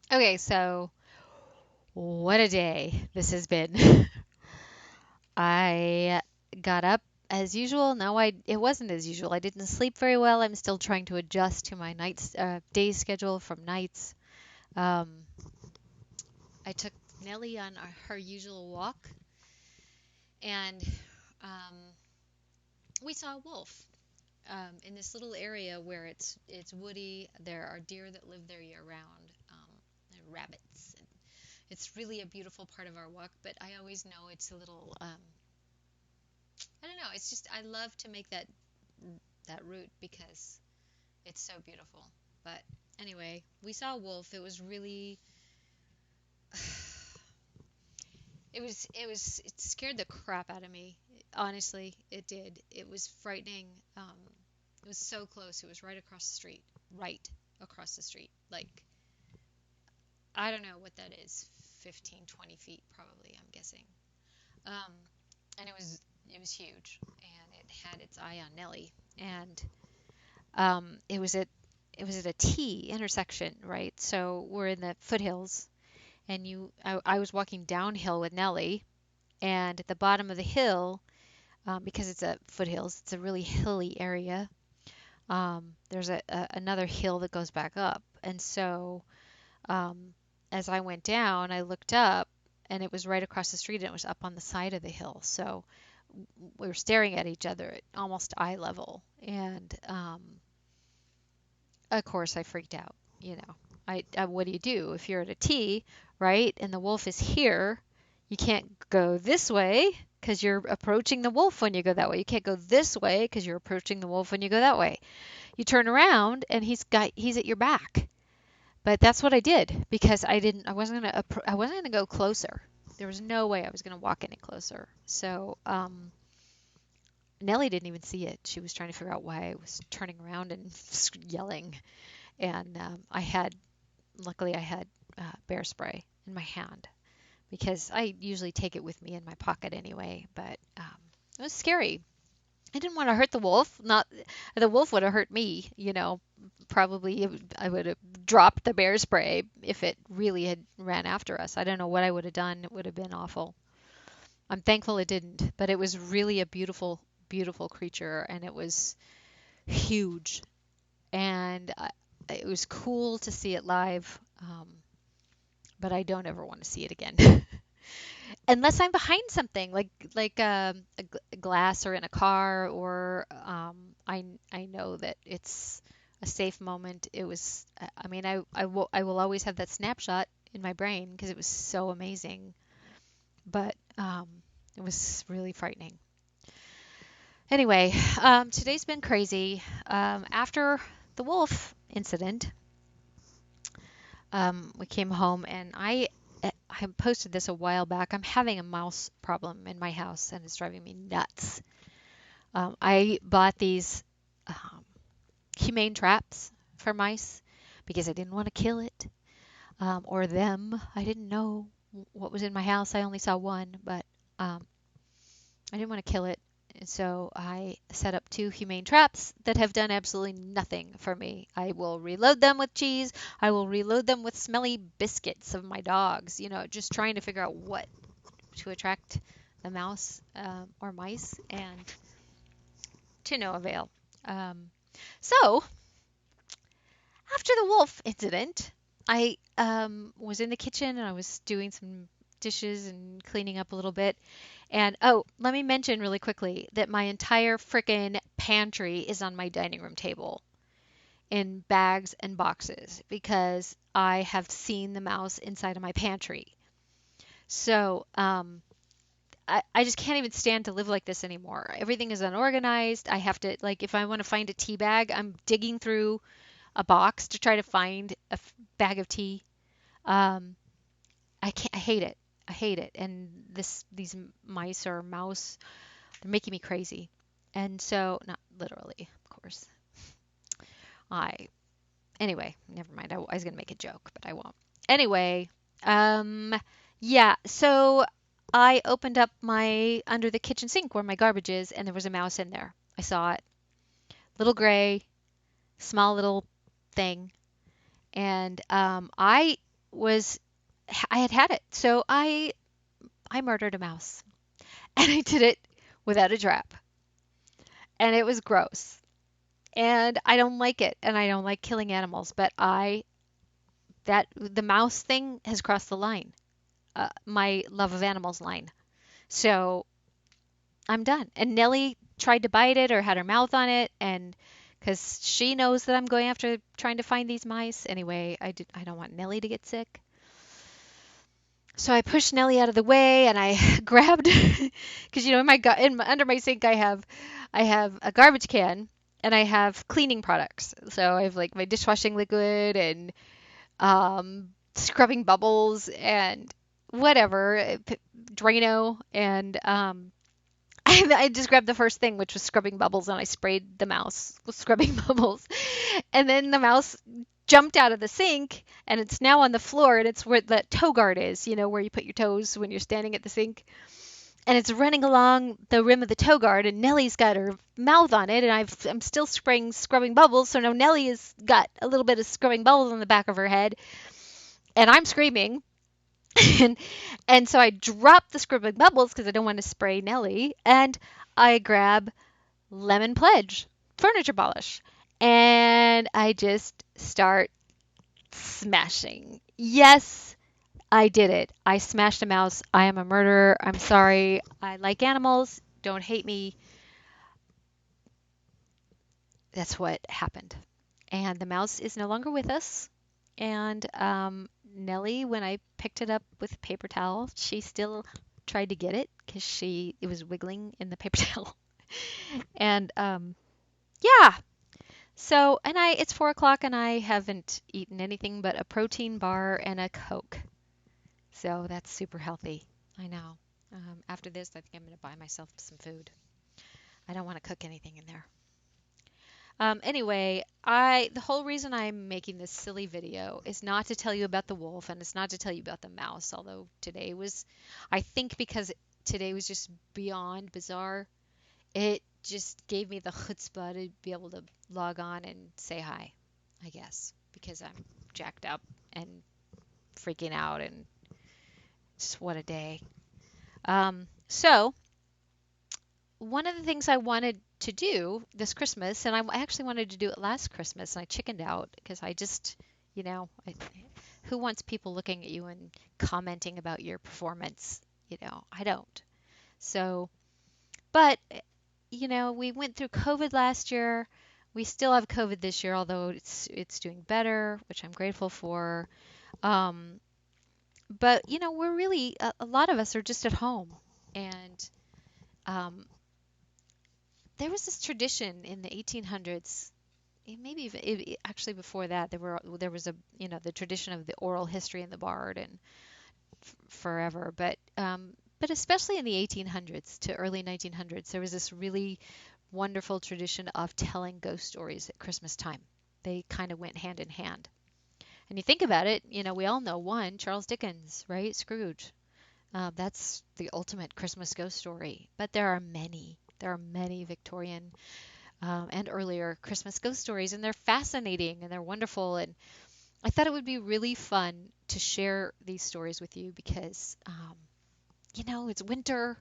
Okay, so what a day this has been. I got up as usual. No, it wasn't as usual. I didn't sleep very well. I'm still trying to adjust to my day schedule from nights. Um, I took Nellie on her usual walk, and um, we saw a wolf in this little area where it's woody. There are deer that live there year round, and rabbits. And it's really a beautiful part of our walk, but I always know it's a little I don't know. It's just I love to make that route because it's so beautiful. But anyway, we saw a wolf. It was really it scared the crap out of me. Honestly, it did. It was frightening. It was so close. It was right across the street. Right across the street. Like I don't know what that is. 15, 20 feet probably, I'm guessing. Um, and it was huge and it had its eye on Nellie and it was at a T intersection, right? So we're in the foothills, and I was walking downhill with Nellie, and at the bottom of the hill, because it's a foothills, it's a really hilly area. There's another hill that goes back up, and so um, as I went down, I looked up, and it was right across the street, and it was up on the side of the hill. So we were staring at each other at almost eye level, and of course, I freaked out. You know, what do you do if you're at a T, right? And the wolf is here. You can't go this way because you're approaching the wolf when you go that way. You can't go this way because you're approaching the wolf when you go that way. You turn around and he's at your back. But that's what I did because I wasn't gonna go closer. There was no way I was gonna walk any closer. So Nellie didn't even see it. She was trying to figure out why I was turning around and yelling. And luckily, I had bear spray in my hand because I usually take it with me in my pocket anyway. But it was scary. I didn't want to hurt the wolf. Not the wolf would have hurt me. Probably I would have dropped the bear spray if it really had ran after us. I don't know what I would have done. It would have been awful. I'm thankful it didn't. But it was really a beautiful, beautiful creature, and it was huge. And it was cool to see it live. But I don't ever want to see it again. Unless I'm behind something like a glass or in a car or I know that it's a safe moment. It was I mean I will always have that snapshot in my brain because it was so amazing. But it was really frightening. Anyway, today's been crazy. After the wolf incident, we came home and I posted this a while back. I'm having a mouse problem in my house and it's driving me nuts. I bought these um, humane traps for mice because I didn't want to kill it or them. I didn't know what was in my house. I only saw one, but I didn't want to kill it. And so I set up two humane traps that have done absolutely nothing for me. I will reload them with cheese. I will reload them with smelly biscuits of my dogs, just trying to figure out what to attract the mouse or mice, and to no avail. Um, so after the wolf incident, I was in the kitchen and I was doing some dishes and cleaning up a little bit. And oh, let me mention really quickly that my entire frickin' pantry is on my dining room table in bags and boxes because I have seen the mouse inside of my pantry. So, I just can't even stand to live like this anymore. Everything is unorganized. I have to, like, if I want to find a tea bag, I'm digging through a box to try to find a bag of tea. Um, I can't, I hate it. I hate it. And these mice or mouse, they're making me crazy. And so, not literally, of course. I, anyway, never mind. I was going to make a joke, but I won't. Anyway, um, yeah, so I opened up my under the kitchen sink where my garbage is, and there was a mouse in there. I saw it. Little gray, small little thing. And I was I had it. So I murdered a mouse, and I did it without a trap, and it was gross. And I don't like it, and I don't like killing animals, but I that the mouse thing has crossed the line, my love of animals line. So I'm done. And Nellie tried to bite it or had her mouth on it, and because she knows that I'm going after trying to find these mice anyway, I don't want Nellie to get sick. So I pushed Nellie out of the way, and I grabbed because under my sink I have a garbage can, and I have cleaning products. So I have like my dishwashing liquid and scrubbing bubbles and whatever, Drano, and I just grabbed the first thing, which was scrubbing bubbles, and I sprayed the mouse with scrubbing bubbles. And then the mouse jumped out of the sink, and it's now on the floor, and it's where the toe guard is, where you put your toes when you're standing at the sink. And it's running along the rim of the toe guard, and Nellie's got her mouth on it, and I'm still spraying scrubbing bubbles, so now Nellie has got a little bit of scrubbing bubbles on the back of her head, and I'm screaming. and and so I drop the scrubbing bubbles because I don't want to spray Nellie, and I grab Lemon Pledge furniture polish, and I just start smashing. Yes, I did it. I smashed a mouse. I am a murderer. I'm sorry. I like animals. Don't hate me. That's what happened. And the mouse is no longer with us. And Nellie, when I picked it up with a paper towel, she still tried to get it because it was wiggling in the paper towel. And yeah. So, and it's 4 o'clock, and I haven't eaten anything but a protein bar and a Coke. So that's super healthy. I know. After this, I think I'm going to buy myself some food. I don't want to cook anything in there. Anyway, the whole reason I'm making this silly video is not to tell you about the wolf, and it's not to tell you about the mouse, although I think because today was just beyond bizarre, it just gave me the chutzpah to be able to log on and say hi, I guess, because I'm jacked up and freaking out, and just what a day. So one of the things I wanted to do this Christmas, and I actually wanted to do it last Christmas, and I chickened out because I just, who wants people looking at you and commenting about your performance? I don't. So, but, we went through COVID last year. We still have COVID this year, although it's doing better, which I'm grateful for. But, we're really, a lot of us are just at home. And there was this tradition in the 1800s, maybe even actually before that, there was the tradition of the oral history in the bard and forever, but especially in the 1800s to early 1900s, there was this really wonderful tradition of telling ghost stories at Christmas time. They kind of went hand in hand. And you think about it, we all know one, Charles Dickens, right? Scrooge. That's the ultimate Christmas ghost story. But there are many. There are many Victorian and earlier Christmas ghost stories, and they're fascinating and they're wonderful. And I thought it would be really fun to share these stories with you because, it's winter.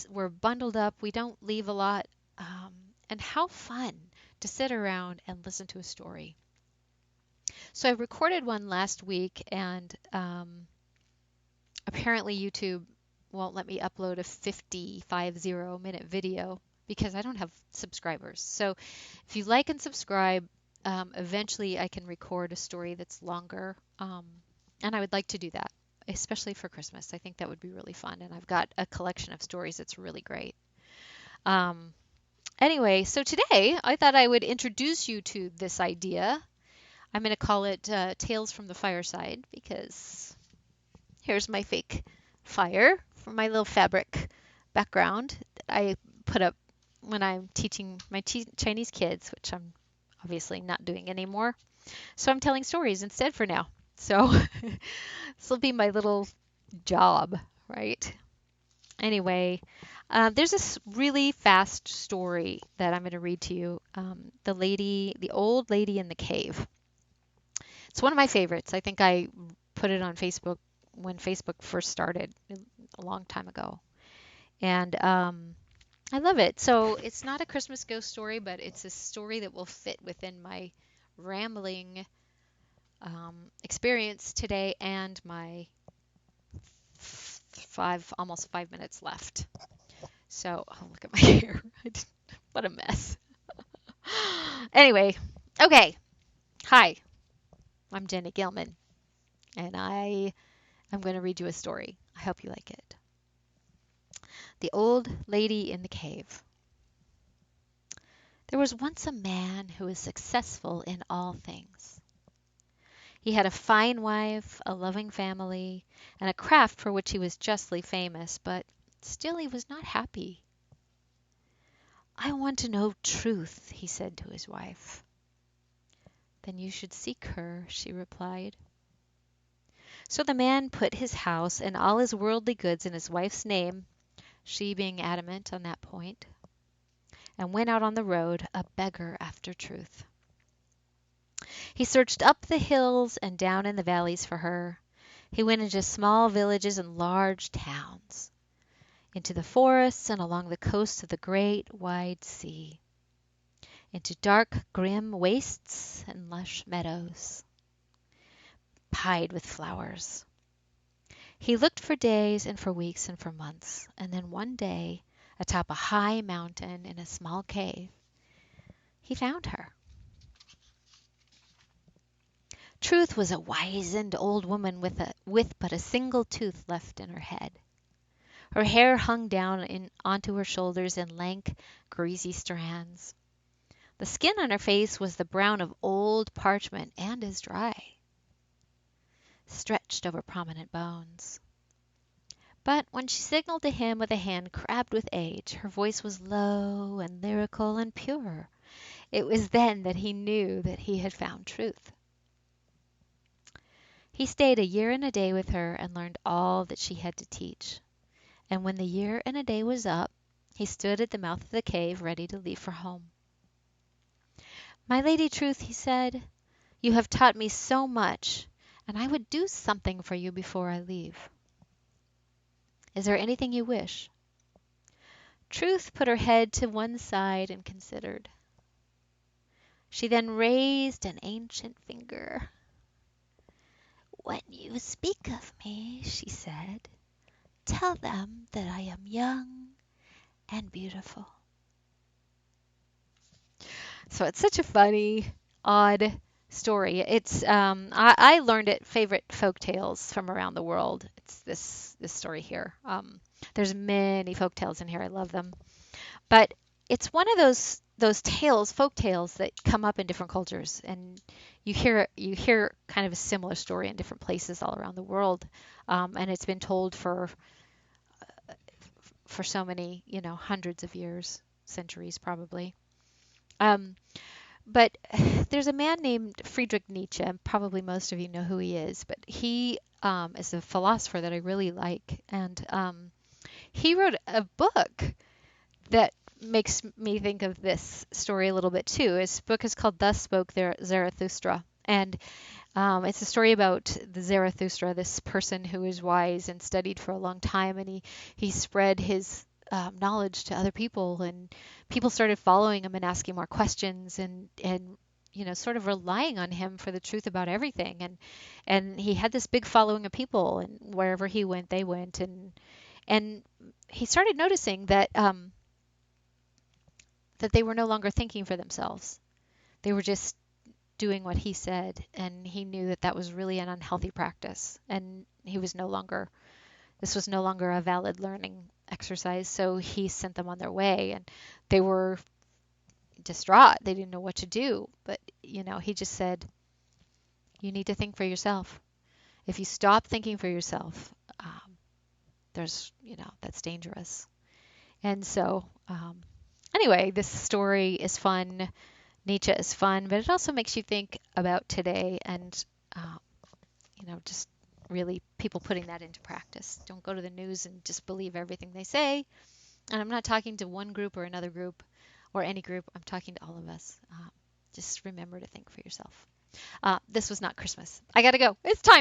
We're bundled up. We don't leave a lot. And how fun to sit around and listen to a story. So I recorded one last week, and apparently YouTube won't let me upload a 50-minute video because I don't have subscribers. So if you like and subscribe, eventually I can record a story that's longer. And I would like to do that, especially for Christmas. I think that would be really fun. And I've got a collection of stories that's really great. Anyway, so today I thought I would introduce you to this idea. I'm going to call it Tales from the Fireside because here's my fake fire for my little fabric background that I put up when I'm teaching my Chinese kids, which I'm obviously not doing anymore. So I'm telling stories instead for now. So this will be my little job, right? Anyway, there's this really fast story that I'm going to read to you. The old lady in the cave. It's one of my favorites. I think I put it on Facebook when Facebook first started a long time ago. And I love it. So it's not a Christmas ghost story, but it's a story that will fit within my rambling experience today and my almost 5 minutes left. So, oh, look at my hair. What a mess. Anyway, okay. Hi, I'm Jenny Gilman, and I am going to read you a story. I hope you like it. The Old Lady in the Cave. There was once a man who was successful in all things. He had a fine wife, a loving family, and a craft for which he was justly famous, but still he was not happy. I want to know truth, he said to his wife. Then you should seek her, she replied. So the man put his house and all his worldly goods in his wife's name, she being adamant on that point, and went out on the road, a beggar after truth. He searched up the hills and down in the valleys for her. He went into small villages and large towns, into the forests and along the coast of the great wide sea, into dark grim wastes and lush meadows, pied with flowers. He looked for days and for weeks and for months, and then one day, atop a high mountain in a small cave, he found her. Truth was a wizened old woman with but a single tooth left in her head. Her hair hung down onto her shoulders in lank, greasy strands. The skin on her face was the brown of old parchment and as dry, stretched over prominent bones. But when she signaled to him with a hand crabbed with age, her voice was low and lyrical and pure. It was then that he knew that he had found truth. He stayed a year and a day with her and learned all that she had to teach. And when the year and a day was up, he stood at the mouth of the cave ready to leave for home. My Lady Truth, he said, you have taught me so much, and I would do something for you before I leave. Is there anything you wish? Truth put her head to one side and considered. She then raised an ancient finger. When you speak of me, she said, tell them that I am young and beautiful. So it's such a funny, odd story. It's I learned it favorite folk tales from around the world. It's this story here. There's many folk tales in here. I love them, but it's one of those tales, folk tales that come up in different cultures, and you hear kind of a similar story in different places all around the world, and it's been told for so many, hundreds of years, centuries probably. Um, but there's a man named Friedrich Nietzsche, and probably most of you know who he is, but he is a philosopher that I really like, and he wrote a book that makes me think of this story a little bit too. His book is called Thus Spoke Zarathustra, and it's a story about the Zarathustra, this person who is wise and studied for a long time, and he spread his knowledge to other people, and people started following him and asking more questions, and sort of relying on him for the truth about everything, and he had this big following of people, and wherever he went, they went, and he started noticing that they were no longer thinking for themselves. They were just doing what he said, and he knew that that was really an unhealthy practice, and this was no longer a valid learning exercise, so he sent them on their way, and they were distraught. They didn't know what to do, but he just said, you need to think for yourself. If you stop thinking for yourself, that's dangerous. And so anyway, this story is fun. Nietzsche is fun, but it also makes you think about today, and just really people putting that into practice. Don't go to the news and just believe everything they say. And I'm not talking to one group or another group or any group. I'm talking to all of us. Just remember to think for yourself. This was not Christmas. I gotta go. It's time.